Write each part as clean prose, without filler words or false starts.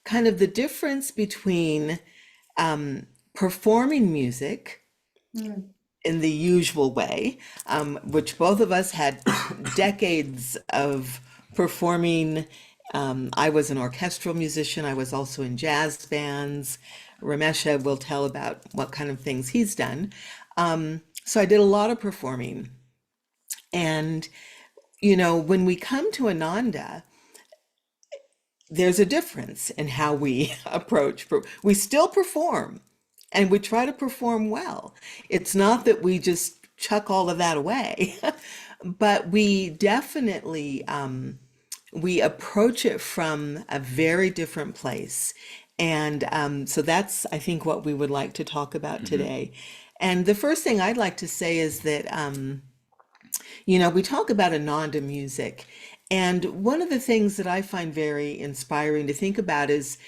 kind of the difference between performing music Mm. in the usual way, which both of us had decades of performing. I was an orchestral musician. I was also in jazz bands. Ramesha will tell about what kind of things he's done. So I did a lot of performing. And, when we come to Ananda, there's a difference in how we approach. We still perform and we try to perform well. It's not that we just chuck all of that away, but we definitely we approach it from a very different place. And so that's, I think, what we would like to talk about Hmm. today. And the first thing I'd like to say is that we talk about Ananda music, and one of the things that I find very inspiring to think about is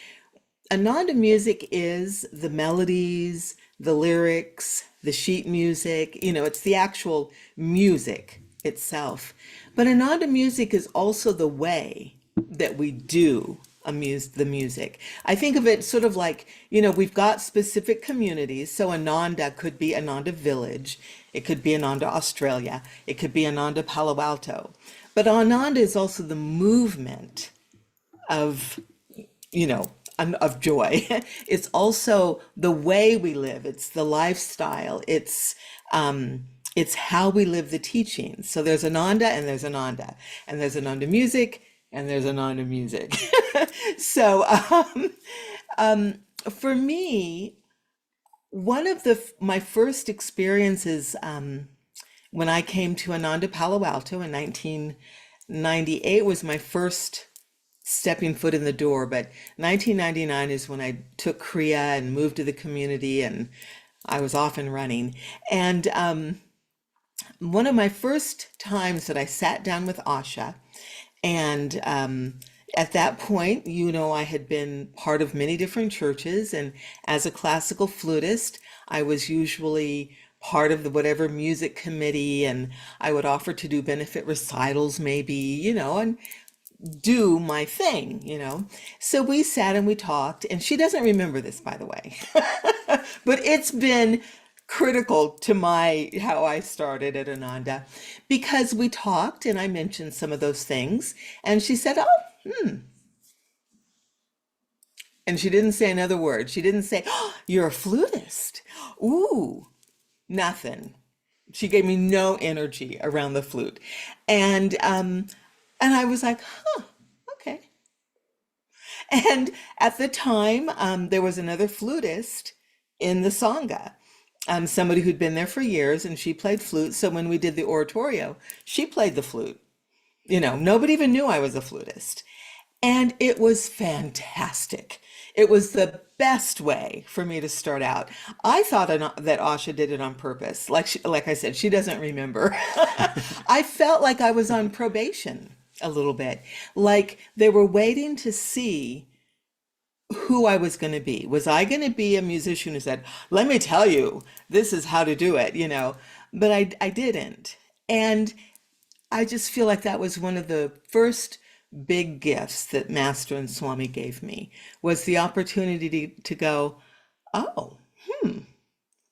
Ananda music is the melodies, the lyrics, the sheet music, it's the actual music itself. But Ananda music is also the way that we do the music. I think of it sort of like, we've got specific communities. So Ananda could be Ananda Village, it could be Ananda Australia, it could be Ananda Palo Alto. But Ananda is also the movement of of joy. It's also the way we live. It's the lifestyle. It's how we live the teachings. So there's Ananda and there's Ananda, and there's Ananda music and there's Ananda music. So for me, one of my first experiences when I came to Ananda Palo Alto in 1998 was my first stepping foot in the door, but 1999 is when I took Kriya and moved to the community, and I was off and running. And one of my first times that I sat down with Asha, and at that point, I had been part of many different churches, and as a classical flutist, I was usually part of the whatever music committee, and I would offer to do benefit recitals maybe, and do my thing. So we sat and we talked, and she doesn't remember this, by the way, but it's been critical to my how I started at Ananda, because we talked and I mentioned some of those things, and she said, "Oh," and she didn't say another word. She didn't say, "Oh, you're a flutist." Ooh, nothing. She gave me no energy around the flute, and I was like, "Huh, okay." And at the time, there was another flutist in the Sangha, somebody who'd been there for years, and she played flute. So when we did the oratorio, she played the flute. Nobody even knew I was a flutist. And it was fantastic. It was the best way for me to start out. I thought that Asha did it on purpose. Like I said, she doesn't remember. I felt like I was on probation a little bit, like they were waiting to see who I was going to be. Was I going to be a musician who said, "Let me tell you, this is how to do it," But I didn't. And I just feel like that was one of the first big gifts that Master and Swami gave me, was the opportunity to go, "Oh,"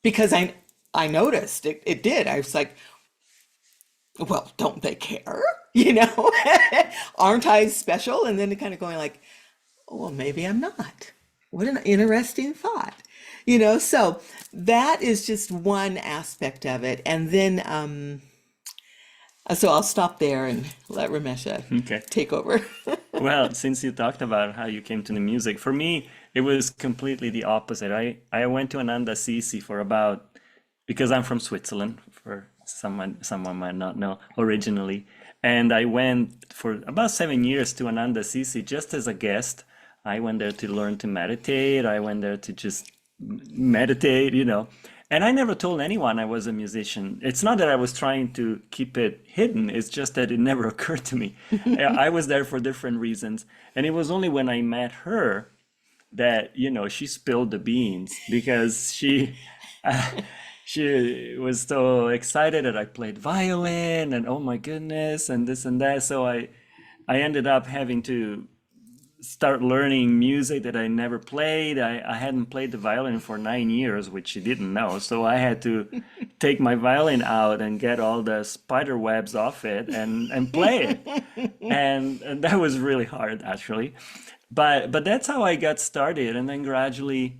because I noticed it did. I was like, "Well, don't they care?" You know, aren't I special? And then kind of going like, "Oh, well, maybe I'm not." What an interesting thought. So that is just one aspect of it. And then, so I'll stop there and let Ramesha Okay. take over. Well, since you talked about how you came to the music, for me, it was completely the opposite. I went to Ananda Sisi for about, because I'm from Switzerland, for someone might not know originally. And I went for about 7 years to Ananda Sisi just as a guest. I went there to learn to meditate. I went there to just meditate. And I never told anyone I was a musician. It's not that I was trying to keep it hidden, it's just that it never occurred to me. I was there for different reasons. And it was only when I met her that, she spilled the beans, because she was so excited that I played violin and oh my goodness and this and that. So I ended up having to start learning music that I never played. I hadn't played the violin for 9 years, which she didn't know. So I had to take my violin out and get all the spider webs off it and play it. And that was really hard, actually. But that's how I got started. And then gradually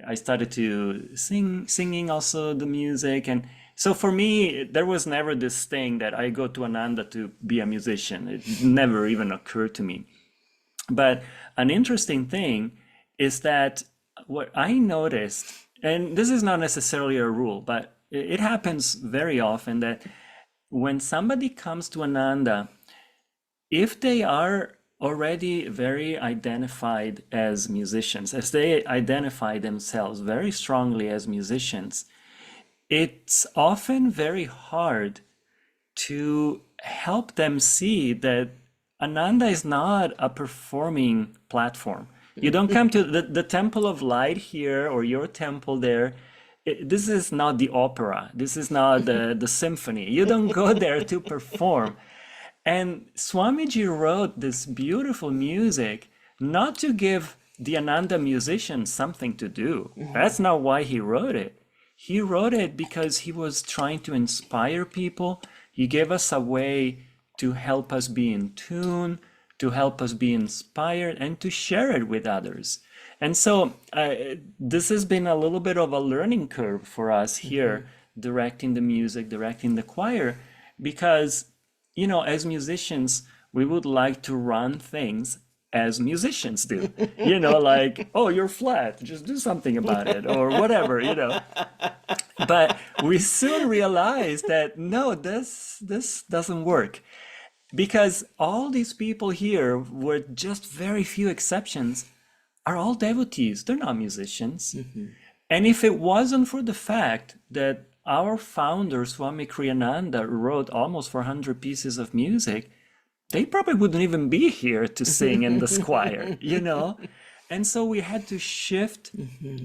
I started to singing also the music. And so for me, there was never this thing that I go to Ananda to be a musician. It never even occurred to me. But an interesting thing is that what I noticed, and this is not necessarily a rule, but it happens very often that when somebody comes to Ananda, if they are already very identified as musicians, as they identify themselves very strongly as musicians, it's often very hard to help them see that Ananda is not a performing platform. You don't come to the Temple of Light here or your temple there. This is not the opera. This is not the symphony. You don't go there to perform. And Swamiji wrote this beautiful music not to give the Ananda musicians something to do. That's not why he wrote it. He wrote it because he was trying to inspire people. He gave us a way to help us be in tune, to help us be inspired, and to share it with others. And so this has been a little bit of a learning curve for us here, directing the music, directing the choir, because, you know, as musicians, we would like to run things as musicians do. You know, like, oh, you're flat, just do something about it, or whatever, you know. But we soon realized that no, this doesn't work. Because all these people here, with just very few exceptions, are all devotees. They're not musicians. And if it wasn't for the fact that our founder, Swami Kriyananda, wrote almost 400 pieces of music, they probably wouldn't even be here to sing in this choir, you know? And so we had to shift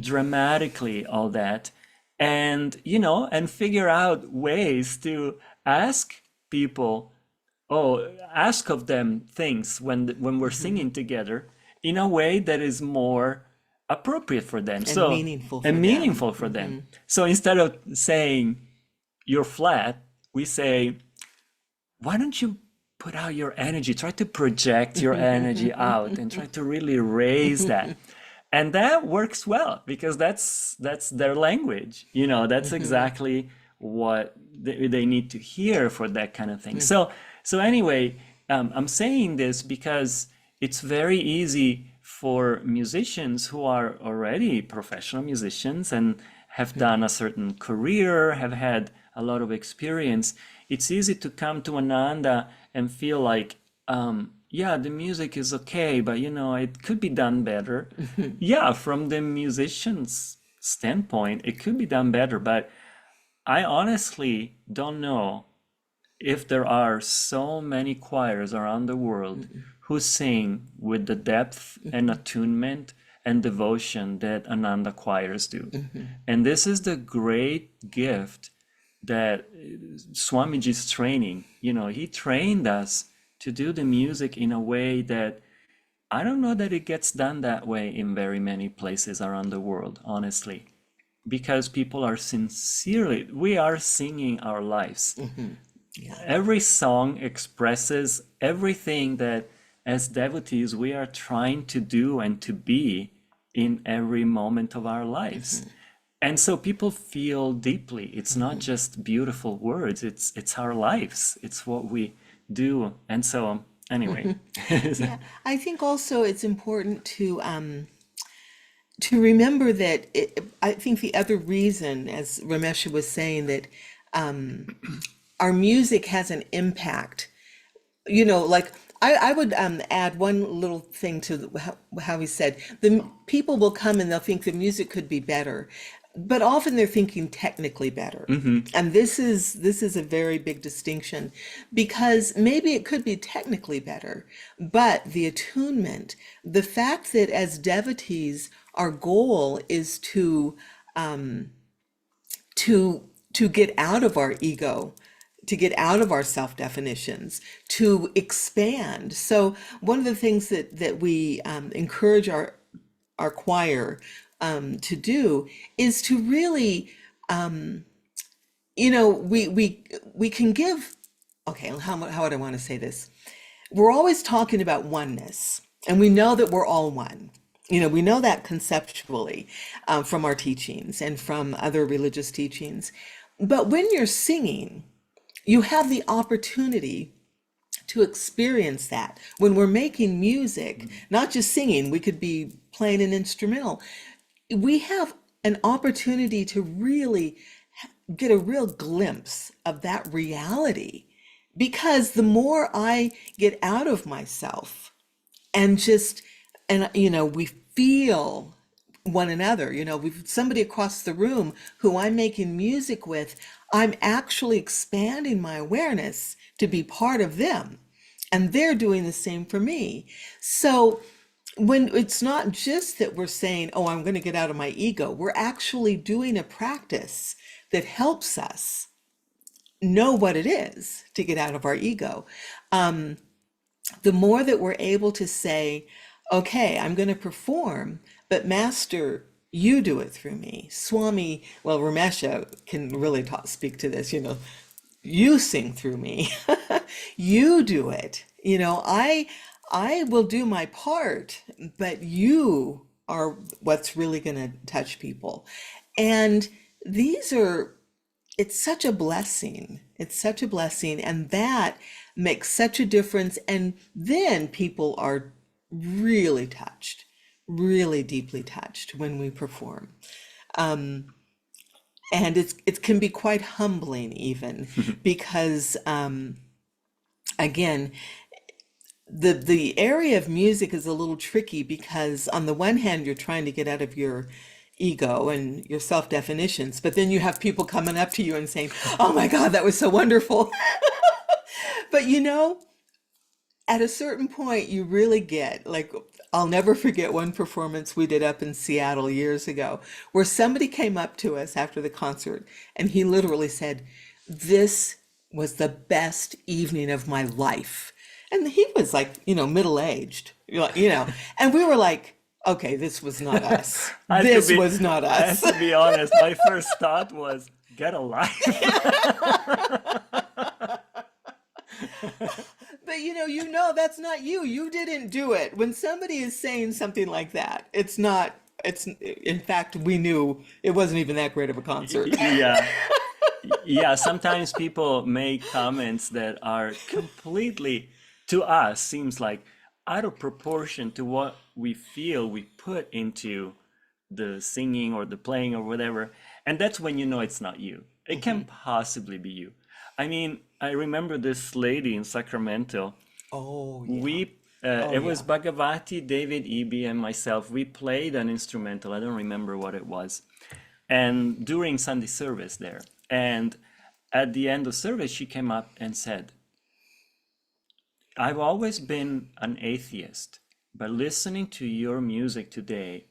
dramatically all that and, you know, and figure out ways to ask people, ask of them things when we're singing together in a way that is more appropriate for them. And meaningful for them. Meaningful for them. So instead of saying you're flat, we say, why don't you put out your energy, try to project your energy out and try to really raise that. And that works well because that's their language. You know, that's exactly what they need to hear for that kind of thing. So anyway, I'm saying this because it's very easy for musicians who are already professional musicians and have done a certain career, have had a lot of experience. It's easy to come to Ananda and feel like, yeah, the music is okay, but you know, it could be done better. Yeah, from the musician's standpoint, it could be done better, but I honestly don't know if there are so many choirs around the world who sing with the depth and attunement and devotion that Ananda choirs do. And this is the great gift that Swamiji's training, you know, he trained us to do the music in a way that I don't know that it gets done that way in very many places around the world, honestly, because people are sincerely, we are singing our lives. Yeah. Every song expresses everything that as devotees we are trying to do and to be in every moment of our lives. And so people feel deeply. It's not just beautiful words, it's our lives. It's what we do. And so anyway. Yeah, I think also it's important to remember that I think the other reason, as Ramesha was saying, that our music has an impact, you know, like I would add one little thing to how he said, the people will come and they'll think the music could be better, but often they're thinking technically better. And this is a very big distinction, because maybe it could be technically better, but the attunement, the fact that as devotees, our goal is to get out of our ego, to get out of our self-definitions, to expand. So one of the things that we encourage our choir to do is to really, we can give. Okay, how would I want to say this? We're always talking about oneness, and we know that we're all one. We know that conceptually from our teachings and from other religious teachings. But when you're singing, you have the opportunity to experience that. When we're making music, not just singing, we could be playing an instrumental. We have an opportunity to really get a real glimpse of that reality. Because the more I get out of myself and we feel one another, we've somebody across the room who I'm making music with, I'm actually expanding my awareness to be part of them. And they're doing the same for me. So when it's not just that we're saying, oh, I'm going to get out of my ego, we're actually doing a practice that helps us know what it is to get out of our ego. The more that we're able to say, okay, I'm going to perform, but Master, you do it through me. Swami, well, Ramesha can really speak to this, you sing through me. You do it. I will do my part, but you are what's really going to touch people. And it's such a blessing. It's such a blessing. And that makes such a difference. And then people are really touched, really deeply touched when we perform. And it can be quite humbling even because, again, the area of music is a little tricky because on the one hand, you're trying to get out of your ego and your self-definitions, but then you have people coming up to you and saying, oh my God, that was so wonderful. But at a certain point, you really get, like, I'll never forget one performance we did up in Seattle years ago, where somebody came up to us after the concert and he literally said, this was the best evening of my life. And he was like, middle-aged, and we were like, okay, this was not us. This was not I us. have to be honest, my first thought was, get a life. But that's not you. You didn't do it. When somebody is saying something like that, in fact, we knew it wasn't even that great of a concert. Yeah. Yeah, sometimes people make comments that are completely, to us, seems like out of proportion to what we feel we put into the singing or the playing or whatever. And that's when you know it's not you. It can possibly be you. I mean, I remember this lady in Sacramento. Oh, yeah. It was Bhagavati, David Eby, and myself. We played an instrumental. I don't remember what it was. And during Sunday service there. And at the end of service, she came up and said, I've always been an atheist, but listening to your music today,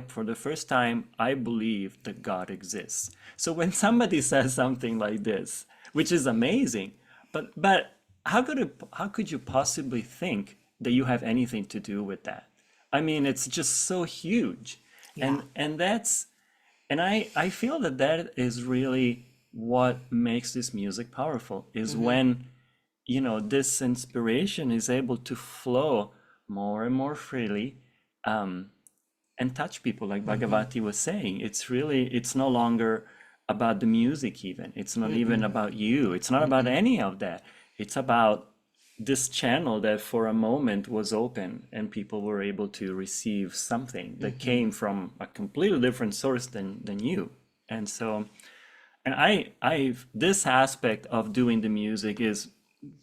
for the first time, I believe that God exists. So when somebody says something like this, which is amazing, but how could you possibly think that you have anything to do with that? I mean, it's just so huge. Yeah. And I feel that is really what makes this music powerful, is when this inspiration is able to flow more and more freely, and touch people, like Bhagavati was saying. It's no longer about the music even. It's not even about you. It's not about any of that. It's about this channel that for a moment was open and people were able to receive something that came from a completely different source than you. And so, and I've this aspect of doing the music is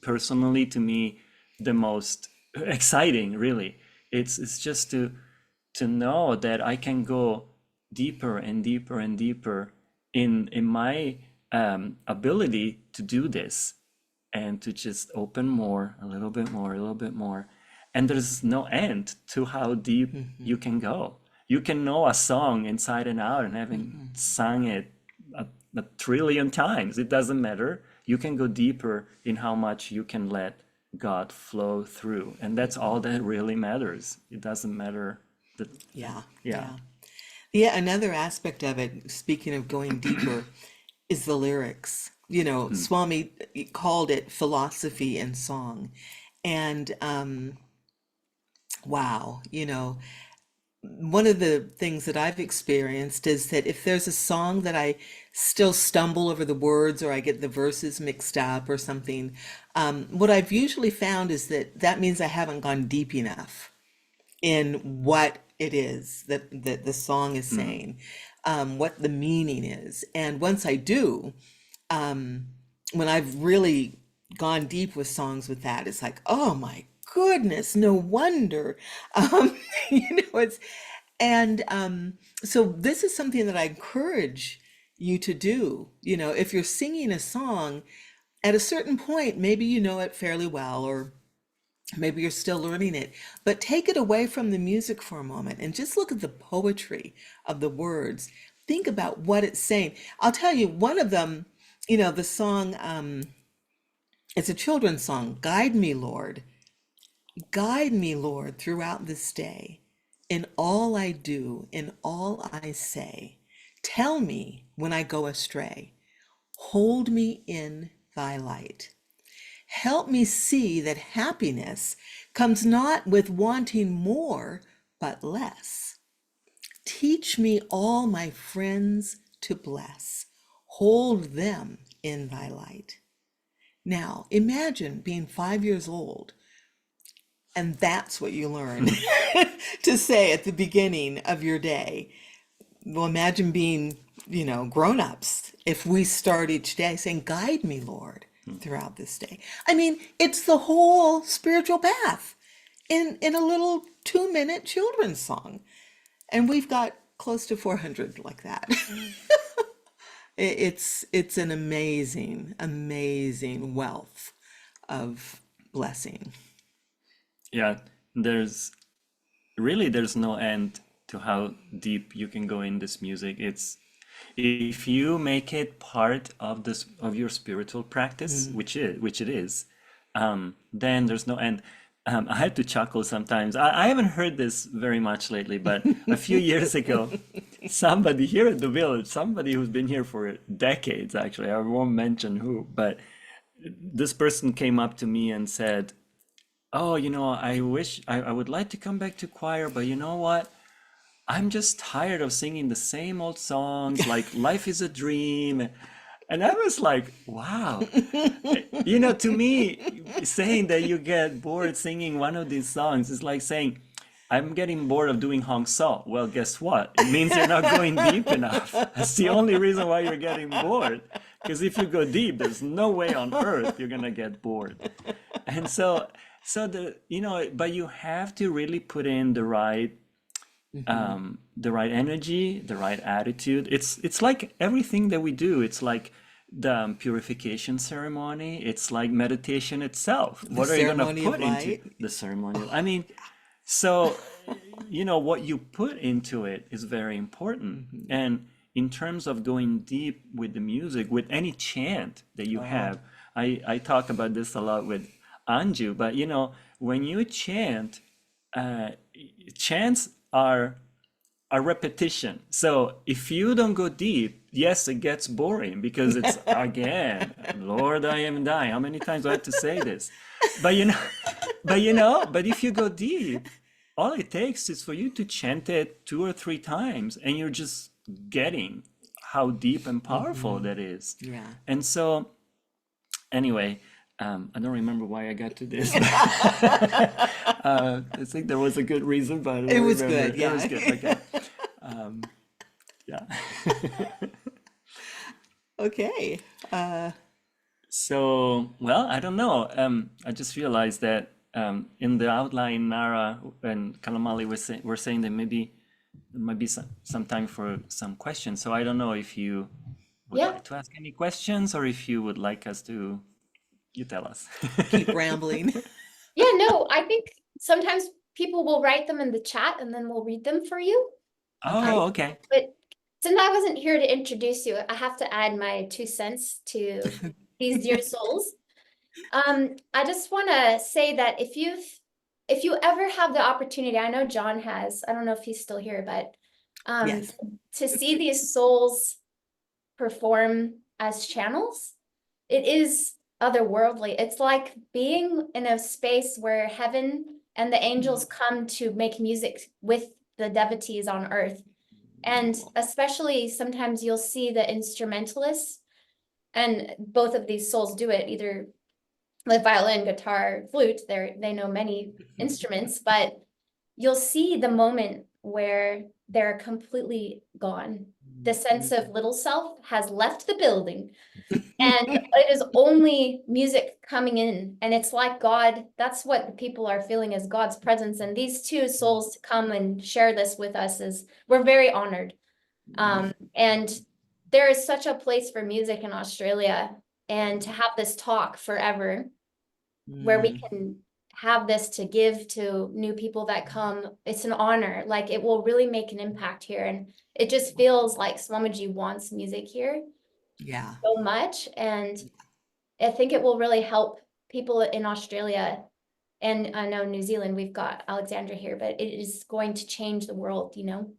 personally to me the most exciting, really. It's just to know that I can go deeper and deeper and deeper in my ability to do this, and to just open more, a little bit more, a little bit more. And there's no end to how deep you can go. You can know a song inside and out and having sung it a trillion times. It doesn't matter. you can go deeper in how much you can let God flow through. And that's all that really matters. It doesn't matter that, Yeah, yeah. yeah. Yeah, another aspect of it, speaking of going deeper, is the lyrics. You know, Mm, Swami called it philosophy and song. And wow, you know, one of the things that I've experienced is that if there's a song that I still stumble over the words or I get the verses mixed up or something, what I've usually found is that that means I haven't gone deep enough in what it is that the song is mm. saying, what the meaning is. And once I do, when I've really gone deep with songs with that, it's like, oh my goodness, no wonder. You know, it's, and so this is something that I encourage you to do. You know, if you're singing a song, at a certain point, maybe you know it fairly well, or maybe you're still learning it, but take it away from the music for a moment and just look at the poetry of the words. Think about what it's saying. I'll tell you, one of them, you know, the song, it's a children's song, Guide Me, Lord. Guide me, Lord, throughout this day, in all I do, in all I say. Tell me when I go astray. Hold me in thy light. Help me see that happiness comes not with wanting more, but less. Teach me all my friends to bless. Hold them in thy light. Now, imagine being 5 years old, and that's what you learn to say at the beginning of your day. Well, imagine being, you know, grown-ups if we start each day saying, Guide me, Lord, throughout this day. I mean, it's the whole spiritual path in a little 2-minute children's song. And we've got close to 400 like that. It's an amazing, amazing wealth of blessing. Yeah, there's really there's no end to how deep you can go in this music. It's if you make it part of this of your spiritual practice, Mm. which it is, then there's no end. I have to chuckle sometimes. I haven't heard this very much lately, but a few years ago, somebody here at the village, somebody who's been here for decades, actually, I won't mention who, but this person came up to me and said, "Oh, I wish I would like to come back to choir, but you know what? I'm just tired of singing the same old songs, like Life is a Dream." And I was like, wow. To me, saying that you get bored singing one of these songs is like saying, I'm getting bored of doing Hong So. Well, guess what? It means you're not going deep enough. That's the only reason why you're getting bored. Because if you go deep, there's no way on earth you're gonna get bored. And but you have to really put in Mhm. the right energy, the right attitude. It's like everything that we do. It's like the purification ceremony. It's like meditation itself. The What are you gonna ceremony of put into light. the ceremonial? I mean, so what you put into it is very important. Mhm. And in terms of going deep with the music, with any chant that you Oh, have, I talk about this a lot with Anju, but when you chant, uh, chants are repetition. So if you don't go deep, yes, it gets boring because it's again, Lord, I am dying. How many times do I have to say this? But but if you go deep, all it takes is for you to chant it 2 or 3 times, and you're just getting how deep and powerful hmm, that is. yeah. And so, anyway, I don't remember why I got to this. I think there was a good reason, but I It don't was remember. good, It was yeah. good. Okay. Um, yeah. Okay. So, well, I don't know. I just realized that in the outline, Nara and Kalamali were saying that maybe there might be some time for some questions. So I don't know if you would Yeah. like to ask any questions or if you would like us to, you tell us. Keep rambling. Yeah, no, I think sometimes people will write them in the chat and then we'll read them for you. Okay. Oh, okay. But since I wasn't here to introduce you, I have to add my 2 cents to these dear souls. I just want to say that if you ever have the opportunity, I know John has, I don't know if he's still here, but Yes. to see these souls perform as channels, it is otherworldly. It's like being in a space where heaven and the angels come to make music with the devotees on earth. And especially sometimes you'll see the instrumentalists, and both of these souls do it, either like violin, guitar, flute, they know many instruments, but you'll see the moment where they're completely gone. The sense of little self has left the building, and it is only music coming in. And it's like God, that's what the people are feeling as God's presence. And these two souls to come and share this with us is, we're very honored. And there is such a place for music in Australia, and to have this talk forever where we can have this to give to new people that come, it's an honor. Like, it will really make an impact here. And it just feels like Swamiji wants music here Yeah. so much. And I think it will really help people in Australia. And I know New Zealand, we've got Alexandra here, but it is going to change the world, you know?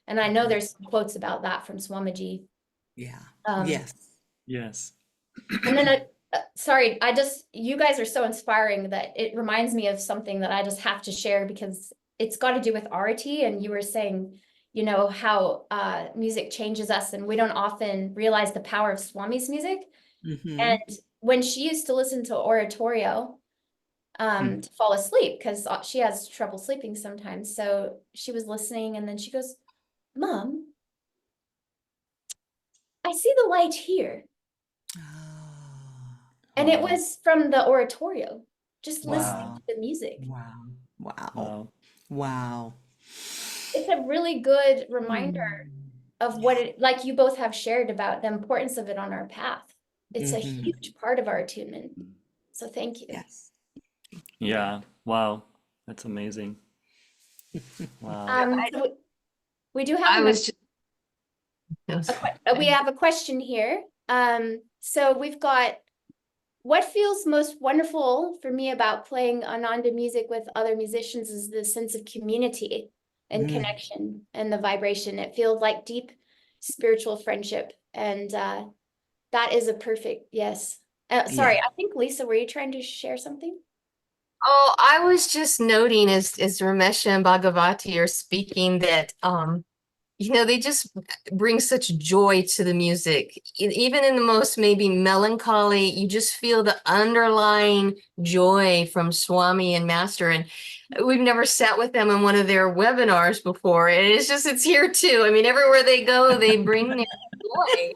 And I know there's quotes about that from Swamiji. Yeah. Um, Yes. Yes. And then, sorry, you guys are so inspiring that it reminds me of something that I just have to share, because it's got to do with Arati. And you were saying, you know, how music changes us, and we don't often realize the power of Swami's music. And when she used to listen to oratorio to fall asleep, because she has trouble sleeping sometimes. So she was listening, and then she goes, "Mom, I see the light here." And it was from the oratorio, just listening Wow. to the music. Wow. Wow. Wow. Wow. It's a really good reminder of what it, like you both have shared about the importance of it on our path. It's a huge part of our attunement. So thank you. Yes. Yeah. Wow. That's amazing. Wow. So we do I have was just, no, we have a question here. So we've got, what feels most wonderful for me about playing Ananda music with other musicians is the sense of community and connection and the vibration. It feels like deep spiritual friendship. And that is a perfect, yes. Sorry, Yeah. I think Lisa, were you trying to share something? oh, I was just noting as Ramesha and Bhagavati are speaking that you know, they just bring such joy to the music. Even in the most maybe melancholy, you just feel the underlying joy from Swami and Master. And we've never sat with them in one of their webinars before. And it's here too. I mean, everywhere they go, they bring their joy.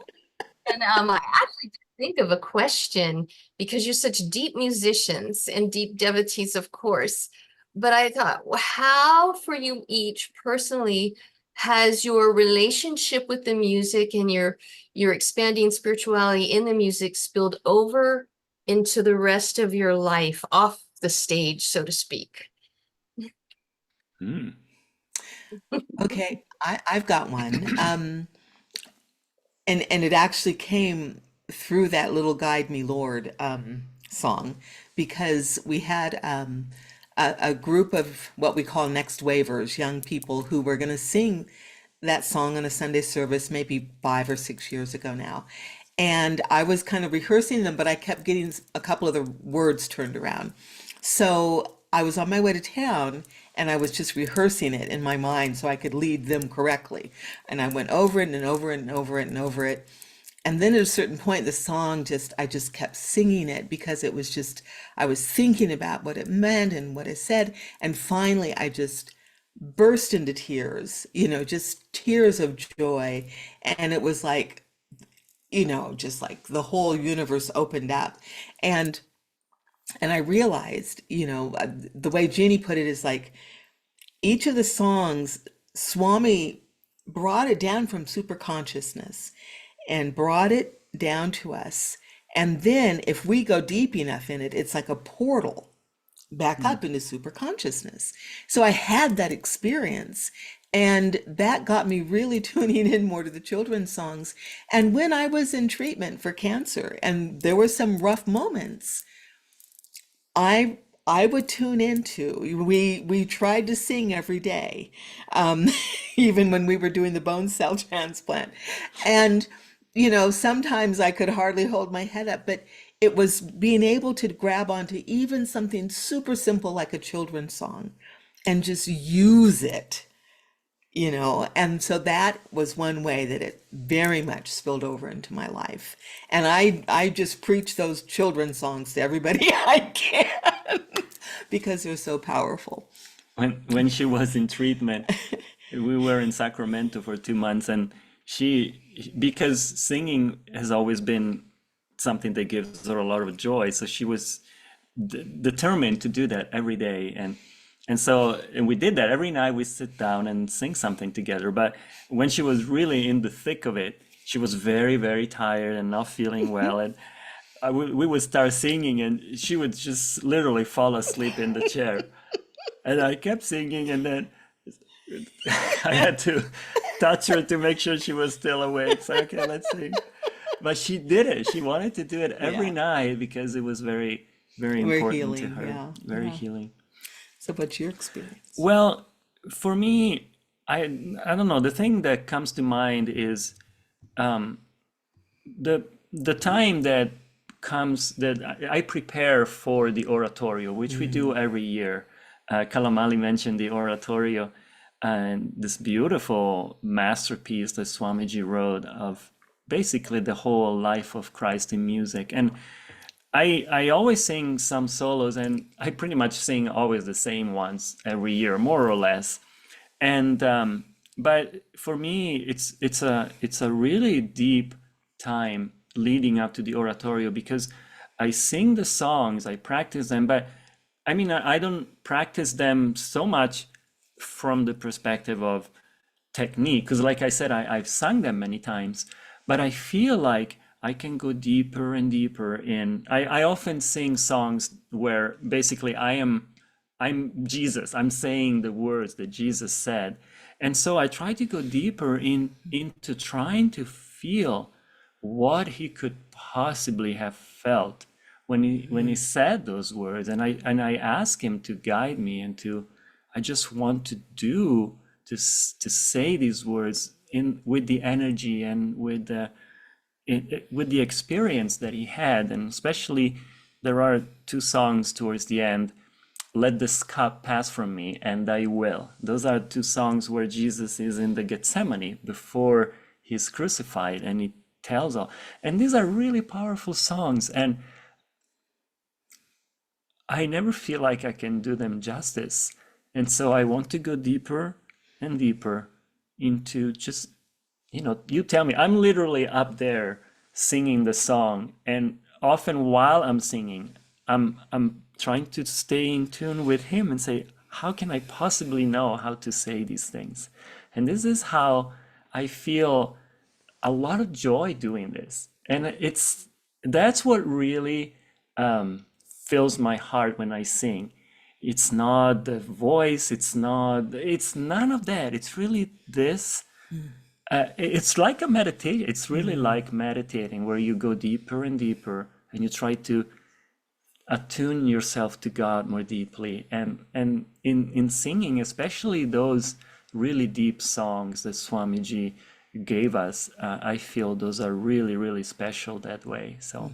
And I actually did think of a question, because you're such deep musicians and deep devotees, of course. But I thought, well, how for you each personally has your relationship with the music and your expanding spirituality in the music spilled over into the rest of your life off the stage, so to speak? Okay. I've got one. And it actually came through that little Guide Me Lord song, because we had a group of what we call next wavers, young people who were going to sing that song in a Sunday service maybe 5 or 6 years ago now. And I was kind of rehearsing them, but I kept getting a couple of the words turned around. So I was on my way to town, and I was just rehearsing it in my mind so I could lead them correctly. And I went over it and over it and over it and over it. And then at a certain point, the song I just kept singing it, because it was just, I was thinking about what it meant and what it said. And finally, I just burst into tears, just tears of joy. And it was like, just like the whole universe opened up. And I realized, the way Jeannie put it is like, each of the songs, Swami brought it down from super consciousness and brought it down to us. And then if we go deep enough in it, it's like a portal back up into super consciousness. So I had that experience. And that got me really tuning in more to the children's songs. And when I was in treatment for cancer and there were some rough moments, I would tune into, we tried to sing every day, um, even when we were doing the bone cell transplant. And, sometimes I could hardly hold my head up, but it was being able to grab onto even something super simple like a children's song and just use it, and so that was one way that it very much spilled over into my life. And I just preach those children's songs to everybody I can because they're so powerful. When she was in treatment, we were in Sacramento for 2 months, and because singing has always been something that gives her a lot of joy, so she was determined to do that every day. And we did that every night. We sit down and sing something together. But when she was really in the thick of it, she was very, very tired and not feeling well. And we would start singing, and she would just literally fall asleep in the chair. And I kept singing, and then I had to touch her to make sure she was still awake. So, okay, let's sing. But she did it. She wanted to do it every night because it was very, very important healing, to her. yeah, Very yeah. healing. So what's your experience? Well, for me, I don't know. The thing that comes to mind is the time that comes that I prepare for the oratorio, which we do every year. Kalamali mentioned the oratorio and this beautiful masterpiece that Swamiji wrote of basically the whole life of Christ in music. And I always sing some solos, and I pretty much sing always the same ones every year, more or less. And but for me, it's a really deep time leading up to the oratorio, because I sing the songs, I practice them, but I mean, I don't practice them so much from the perspective of technique, because like I said, I've sung them many times, but I feel like I can go deeper and deeper in. I often sing songs where basically I'm Jesus. I'm saying the words that Jesus said. And so I try to go deeper into trying to feel what he could possibly have felt when he said those words. And I ask him to guide me, and I just want to say these words with the energy and with the experience that he had. And especially there are two songs towards the end, Let This Cup Pass From Me and I Will. Those are two songs where Jesus is in the Gethsemane before he's crucified, and he tells all. And these are really powerful songs, and I never feel like I can do them justice. And so I want to go deeper and deeper into just, you tell me, I'm literally up there singing the song, and often while I'm singing, I'm trying to stay in tune with him and say, how can I possibly know how to say these things? And this is how I feel a lot of joy doing this. And that's what really fills my heart when I sing. It's not the voice, it's none of that. It's really this. It's like a meditation. It's really like meditating, where you go deeper and deeper, and you try to attune yourself to God more deeply. And in singing, especially those really deep songs that Swamiji gave us, I feel those are really, really special that way. So.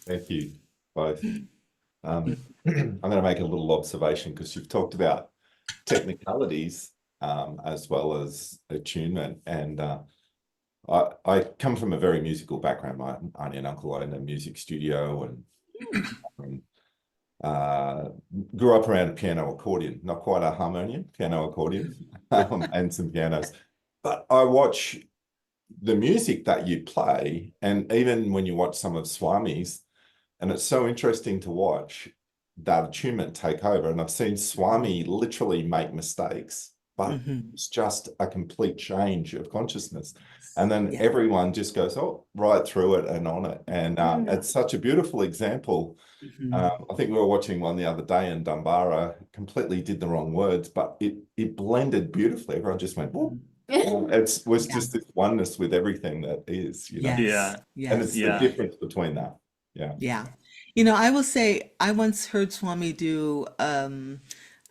Thank you both. I'm going to make a little observation, because you've talked about technicalities as well as attunement. And I come from a very musical background. My auntie and uncle owned a music studio, and grew up around piano accordion, not quite a harmonium, piano accordion, and some pianos. But I watch the music that you play, and even when you watch some of Swami's, and it's so interesting to watch that attunement take over. And I've seen Swami literally make mistakes but Mhm. it's just a complete change of consciousness. And then Yeah. everyone just goes, oh, right through it and on it. And it's such a beautiful example. Mhm. I think we were watching one the other day, and Dumbara completely did the wrong words, but it blended beautifully. Everyone just went, whoop. It was Yeah. just this oneness with everything that is, Yes. Yeah, and it's Yes. the yeah, difference between that. Yeah. Yeah. I will say I once heard Swami do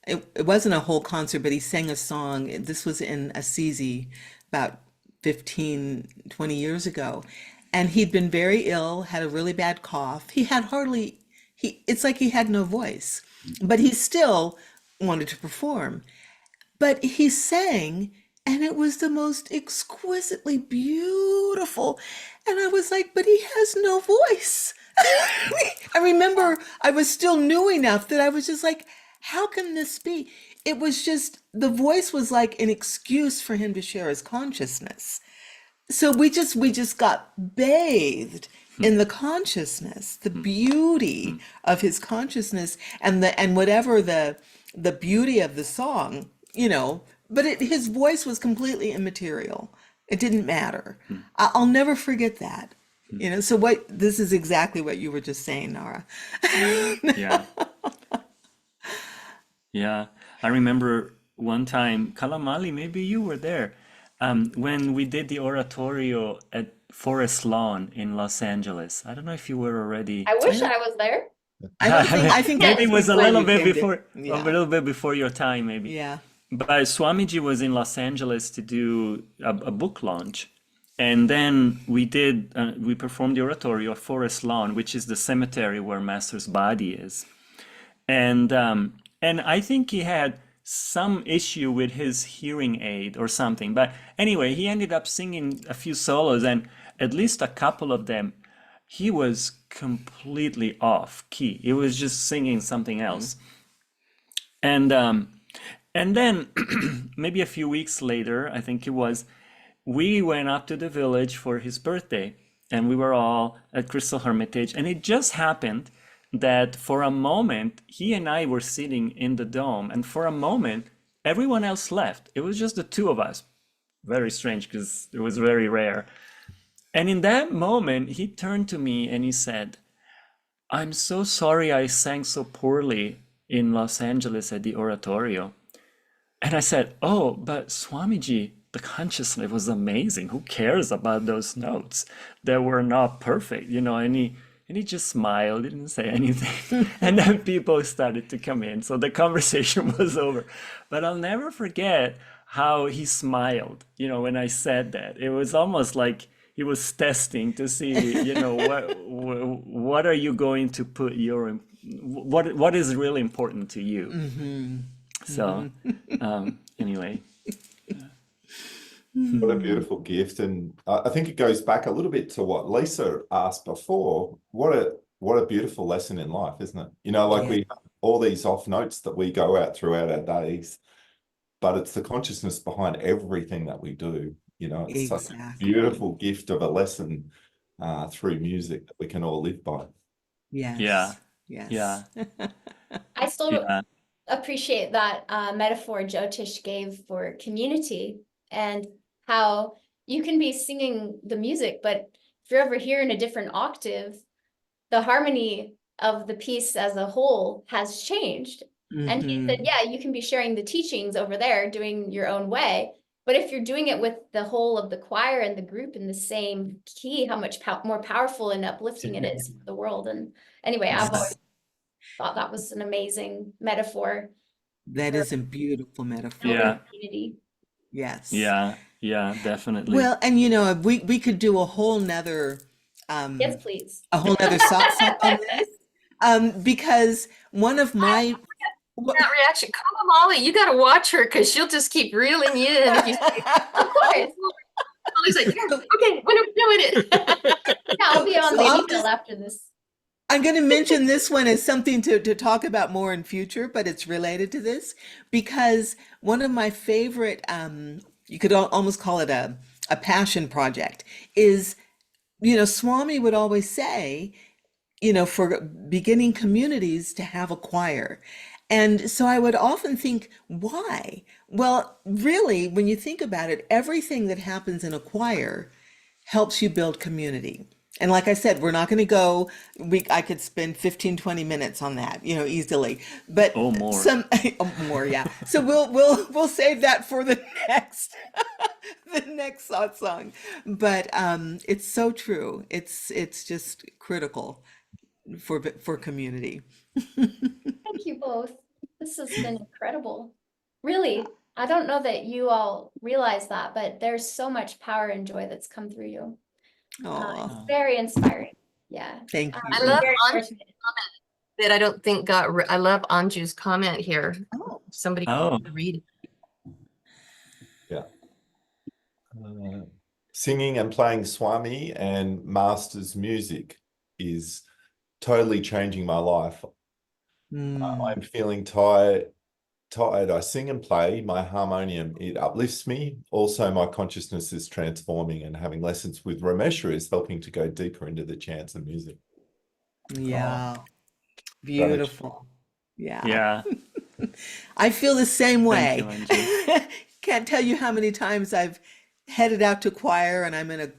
it wasn't a whole concert, but he sang a song. This was in Assisi about 15, 20 years ago. And he'd been very ill, had a really bad cough. He had hardly it's like he had no voice, but he still wanted to perform. But he sang, and it was the most exquisitely beautiful. And I was like, but he has no voice. I remember I was still new enough that I was just like, how can this be? It was just, the voice was like an excuse for him to share his consciousness. So we just got bathed in the consciousness, the beauty of his consciousness, and whatever the beauty of the song, but his voice was completely immaterial. It didn't matter. I'll never forget that. So this is exactly what you were just saying, Nara. yeah, yeah. I remember one time, Kalamali, maybe you were there, when we did the oratorio at Forest Lawn in Los Angeles. I don't know if you were already. I wish I was there. I think that Maybe was it was a before little you bit came to, before, a yeah, little bit before your time, maybe. yeah. But Swamiji was in Los Angeles to do a book launch. And then we performed the oratorio at Forest Lawn, which is the cemetery where Master's body is. And I think he had some issue with his hearing aid or something. But anyway, he ended up singing a few solos, and at least a couple of them, he was completely off key. He was just singing something else. And then maybe a few weeks later, I think it was, we went up to the village for his birthday, and we were all at Crystal Hermitage. And it just happened that for a moment, he and I were sitting in the dome, and for a moment, everyone else left. It was just the two of us. Very strange, because it was very rare. And in that moment, he turned to me and he said, I'm so sorry I sang so poorly in Los Angeles at the oratorio. And I said, oh, but Swamiji, the consciousness was amazing. Who cares about those notes that were not perfect, and he just smiled, didn't say anything. And then people started to come in. So the conversation was over. But I'll never forget how he smiled, when I said that. It was almost like he was testing to see, what are you going to put what is really important to you. So anyway. What a beautiful gift. And I think it goes back a little bit to what Lisa asked before. What a beautiful lesson in life, isn't it? Yeah. We have all these off notes that we go out throughout our days, but it's the consciousness behind everything that we do. It's such a Exactly. beautiful gift of a lesson through music that we can all live by. Yes. Yeah. Yes. Yeah. I still Yeah. appreciate that metaphor Jyotish gave for community, and how you can be singing the music, but if you're over here in a different octave, the harmony of the piece as a whole has changed. And he said, yeah, you can be sharing the teachings over there, doing your own way, but if you're doing it with the whole of the choir and the group in the same key, how much more powerful and uplifting it is for the world. And anyway, I've always thought that was an amazing metaphor That for is a beautiful metaphor. building Yeah. community. Yes. Yeah. Yeah. Definitely. Well, and we could do a whole nother Yes, please. satsang on this. Because one of my That reaction, Kalamali, you got to watch her because she'll just keep reeling you in. If you say, of course. Kali's like, yeah, okay, when are we doing it? Yeah, I'll be on So I'll Babyfield after this. I'm going to mention this one as something to talk about more in future, but it's related to this because one of my favorite, you could almost call it a passion project, is, Swami would always say, for beginning communities to have a choir. And so I would often think, why? Well, really, when you think about it, everything that happens in a choir helps you build community. And like I said, we're not going to go, I could spend 15, 20 minutes on that, easily. But Oh, more. more, yeah. So we'll save that for the next the next song. But it's so true. It's just critical for community. Thank you both. This has been incredible. Really, I don't know that you all realize that, but there's so much power and joy that's come through you. Oh, It's very inspiring. Yeah. thank you. I I'm love very Anju's fortunate. comment that I don't think I love Anju's comment here. Oh, Somebody Oh, read. Yeah. Singing and playing Swami and Masters music is totally changing my life. I'm feeling tired. I sing and play my harmonium. It uplifts me. Also, my consciousness is transforming, and having lessons with Ramesha is helping to go deeper into the chants and music. yeah. Gratitude. Beautiful. Yeah. yeah. I feel the same Thank you, way. Anju. Can't tell you how many times I've headed out to choir and I'm in a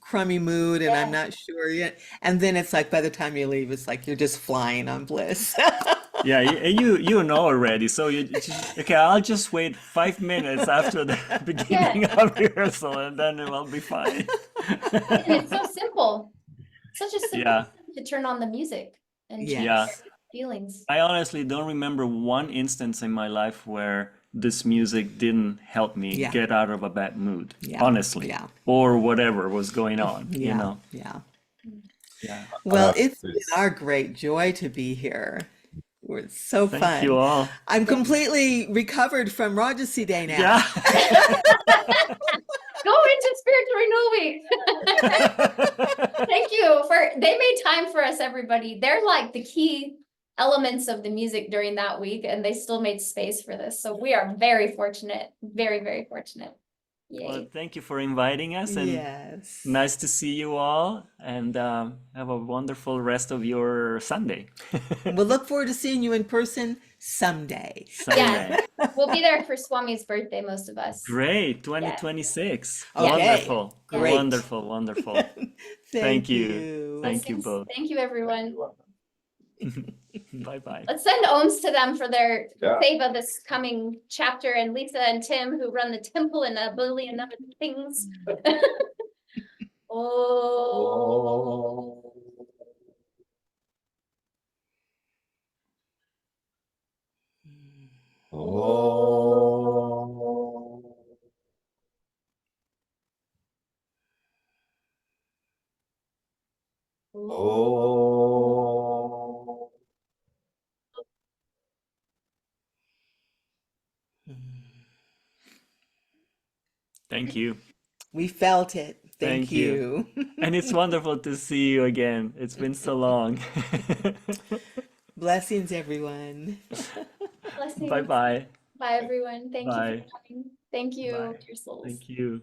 crummy mood and I'm Yeah. not sure yet. And then it's like by the time you leave, it's like you're just flying on bliss. Yeah, you know already. So you just, okay, I'll just wait 5 minutes after the beginning of rehearsal, and then it will be fine. And it's so simple. Such a simple Yeah, thing to turn on the music and chant yeah. Yes. feelings. I honestly don't remember one instance in my life where this music didn't help me Yeah. get out of a bad mood, Yeah. honestly, Yeah. or whatever was going on, Yeah. Yeah. Yeah. Well, know it's been this. our great joy to be here. It's so Thank you fun. all. I'm completely recovered from Rajasi Day now. Yeah. Go into spiritual renewal week. Thank you they made time for us, everybody. They're like the key elements of the music during that week, and they still made space for this. So we are very fortunate, very, very fortunate. Well, Yay. thank you for inviting us, and Yes. nice to see you all, and have a wonderful rest of your Sunday. We'll look forward to seeing you in person someday. Sunday. We'll be there for Swami's birthday, most of us. Great, 2026. Okay. Wonderful. Great. Wonderful, wonderful. Thank you. Thank you Blessings. both. Thank you, everyone. Bye-bye. Let's send ohms to them for their Yeah. seva this coming chapter, and Lisa and Tim, who run the temple and a billion other things. Oh. Thank you. We felt it. Thank Thank you. you. And it's wonderful to see you again. It's been so long. Blessings, everyone. Blessings. Bye-bye. Bye, everyone. Thank you Bye. for coming. Thank you, Bye. dear souls. Thank you.